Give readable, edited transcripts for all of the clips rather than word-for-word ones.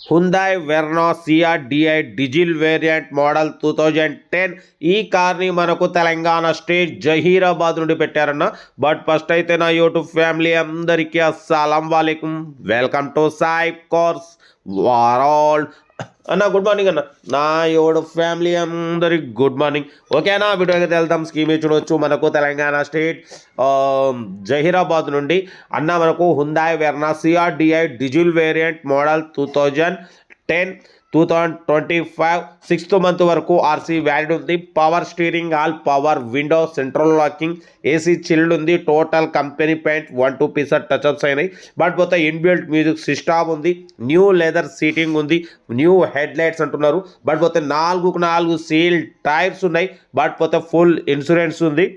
హుందాయ్ Verna CRDi diesel variant model 2010 ఈ కార్ని మనకు తెలంగాణ స్టేట్ జహీరాబాద్ నుండి పెట్టారన్న. బట్ ఫస్ట్ అయితే నా యూట్యూబ్ ఫ్యామిలీ అందరికీ అస్సలం వాలేకుం, welcome to Sai cars world అన్న. గుడ్ మార్నింగ్ అన్న, నా యూట్యూబ్ ఫ్యామిలీ అందరికి గుడ్ మార్నింగ్. ఓకేనా, వీడియోకి వెళ్దాం. స్కీమ్ చూడవచ్చు మనకు తెలంగాణ స్టేట్ జహీరాబాద్ నుండి అన్న. మనకు Hyundai Verna CRDi diesel variant model 2025 6th month వరకు ఆర్సీ వ్యాలిడ్ ఉంది. Power steering, all power window, central locking, AC chilled ఉంది. Total company paint 1-2 pieces touch ups అయినాయి. బట్ పోతే ఇన్బిల్ట్ మ్యూజిక్ సిస్టమ్ ఉంది. న్యూ లెదర్ సీటింగ్ ఉంది. New head lights అంటున్నారు. But పోతే 4 seal tyres ఉన్నాయి. బట్ పోతే ఫుల్ ఇన్సూరెన్స్ ఉంది.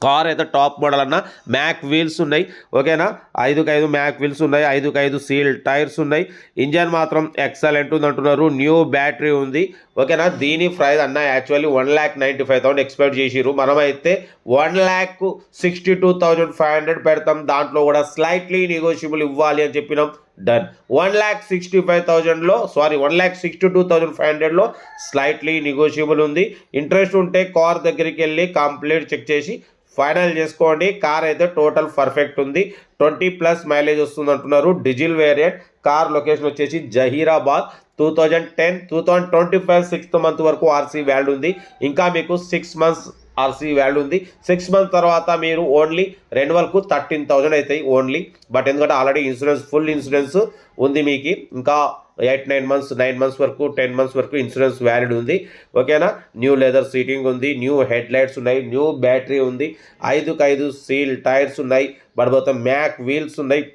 కార్ అయితే టాప్ మోడల్ అన్న. మ్యాక్ వీల్స్ ఉన్నాయి. ఓకేనా, 5x5 మ్యాక్ వీల్స్ ఉన్నాయి. 5x5 సీల్ టైర్స్ ఉన్నాయి. ఇంజన్ మాత్రం ఎక్సలెంట్ ఉంది అంటున్నారు. న్యూ బ్యాటరీ ఉంది. ఓకేనా, దీని ప్రైస్ అన్న యాక్చువల్లీ 1,95,000 ఎక్స్పెక్ట్ చేసిర్రు. మనమైతే 1,62,500 పెడతాం. దాంట్లో కూడా స్లైట్లీ నెగోషియబుల్ ఇవ్వాలి అని చెప్పినాం. డన్. 1,65,000లో 1,62,500లో స్లైట్లీ నెగోషియబుల్ ఉంది. ఇంట్రెస్ట్ ఉంటే కార్ దగ్గరికి వెళ్ళి కంప్లీట్ చెక్ చేసి ఫైనల్ చేసుకోండి. కార్ అయితే టోటల్ పర్ఫెక్ట్ ఉంది. 20+ మైలేజ్ వస్తుంది అంటున్నారు. Diesel variant. కార్ లొకేషన్ వచ్చేసి జహీరాబాద్. 2025 6th మంత్ వరకు ఆర్సీ వ్యాల్యూ ఉంది. ఇంకా మీకు 6 months ఆర్సీ వాల్యూ ఉంది. 6 months తర్వాత మీరు ఓన్లీ రెన్యువల్కు 13,000 అవుతాయి ఓన్లీ. బట్ ఎందుకంటే ఆల్రెడీ ఇన్సూరెన్స్ ఫుల్ ఇన్సూరెన్స్ ఉంది మీకు. ఇంకా 8-9 months 9 months వరకు 10 months వరకు ఇన్సూరెన్స్ వ్యాలిడ్ ఉంది. ఓకేనా, న్యూ లెదర్ సీటింగ్ ఉంది. న్యూ హెడ్ లైట్స్ ఉన్నాయి. న్యూ బ్యాటరీ ఉంది. 5x5 సీల్ టైర్స్ ఉన్నాయి. బట్ మొత్తం మ్యాక్ వీల్స్ ఉన్నాయి.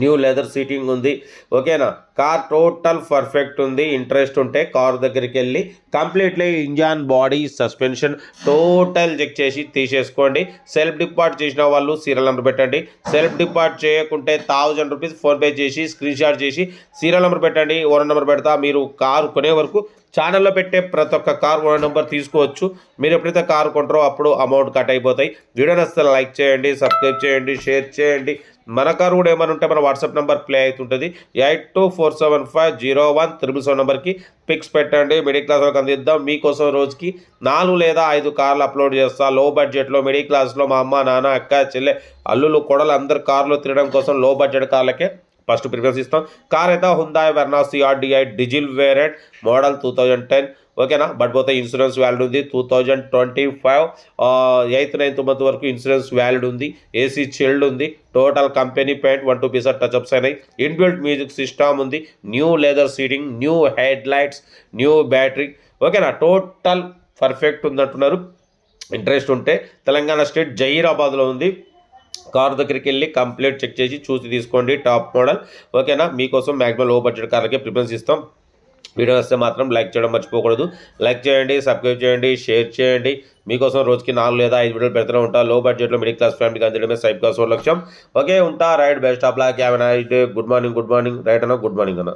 న్యూ లెదర్ సీటింగ్ ఉంది. ఓకేనా, కార్ టోటల్ పర్ఫెక్ట్ ఉంది. ఇంట్రెస్ట్ ఉంటే కార్ దగ్గరికి వెళ్ళి completely engine, body, suspension total check చేసి తీసేసుకోండి. సెల్ఫ్ డిపార్ట్ చేసిన వాళ్ళు సీరియల్ నెంబర్ పెట్టండి. సెల్ఫ్ డిపార్ట్ చేయకుంటే 1,000 రూపీస్ ఫోన్పే చేసి స్క్రీన్ షాట్ చేసి సీరియల్ నెంబర్ పెట్టండి. ఓనర్ నెంబర్ పెడతా. మీరు కారు కొనే వరకు ఛానల్లో పెట్టే ప్రతి ఒక్క కార్ ఓనర్ నెంబర్ తీసుకోవచ్చు. మీరు ఎప్పుడైతే కారు కొంటారో అప్పుడు అమౌంట్ కట్ అయిపోతాయి. వీడియో నచ్చితే లైక్ చేయండి, సబ్స్క్రైబ్ చేయండి, షేర్ చేయండి. మన కారు కూడా ఏమైనా ఉంటే మన వాట్సాప్ నెంబర్ ప్లే అవుతుంటుంది. 8247501777 నెంబర్కి పిక్స్ పెట్టండి. మిడిల్ క్లాస్ వాళ్ళకి అందిద్దాం. మీకోసం రోజుకి 4 లేదా 5 కార్లు అప్లోడ్ చేస్తా. లో బడ్జెట్లో మిడిల్ క్లాస్లో మా అమ్మ, నాన్న, అక్క, చెల్లె, అల్లులు, కొడలు అందరు కార్లో తిరగడం కోసం లో బడ్జెట్ కార్లకే ఫస్ట్ ప్రిఫరెన్స్ ఇస్తాం. కార్ అయితే హుందాయ్ Verna CRDi diesel variant model 2010. ఓకేనా, బట్ పోతే ఇన్సూరెన్స్ వ్యాలిడ్ ఉంది. 2025 8-9 month వరకు ఇన్సూరెన్స్ వ్యాలిడ్ ఉంది. ఏసీ చిల్డ్ ఉంది. Total company paint 1-2 pieces touch ups అయినాయి. ఇన్బిల్ట్ మ్యూజిక్ సిస్టమ్ ఉంది. New leather seating, new head lights, new battery. ఓకేనా, టోటల్ పర్ఫెక్ట్ ఉంది అంటున్నారు. ఇంట్రెస్ట్ ఉంటే తెలంగాణ స్టేట్ జహీరాబాద్లో ఉంది. కార్ దగ్గరికి వెళ్ళి కంప్లీట్ చెక్ చేసి చూసి తీసుకోండి. Top model. ఓకేనా, మీకోసం మ్యాక్సిమం లో బడ్జెట్ కార్లకే ప్రిఫరెన్స్ ఇస్తాం. వీడియో వస్తే మాత్రం లైక్ చేయడం మర్చిపోకూడదు. లైక్ చేయండి, సబ్స్క్రైబ్ చేయండి, షేర్ చేయండి. మీకోసం రోజుకి 4 లేదా 5 వీడియోలు పెడుతూనే ఉంటా. లో బడ్జెట్లో మిడిల్ క్లాస్ ఫ్యామిలీకి అందడమే సైబ్ కాస్ లక్ష్యం. ఓకే, ఉంటా. Right, best of luck, have a nice day. Good morning right అన్న. గుడ్ మార్నింగ్ అన్న.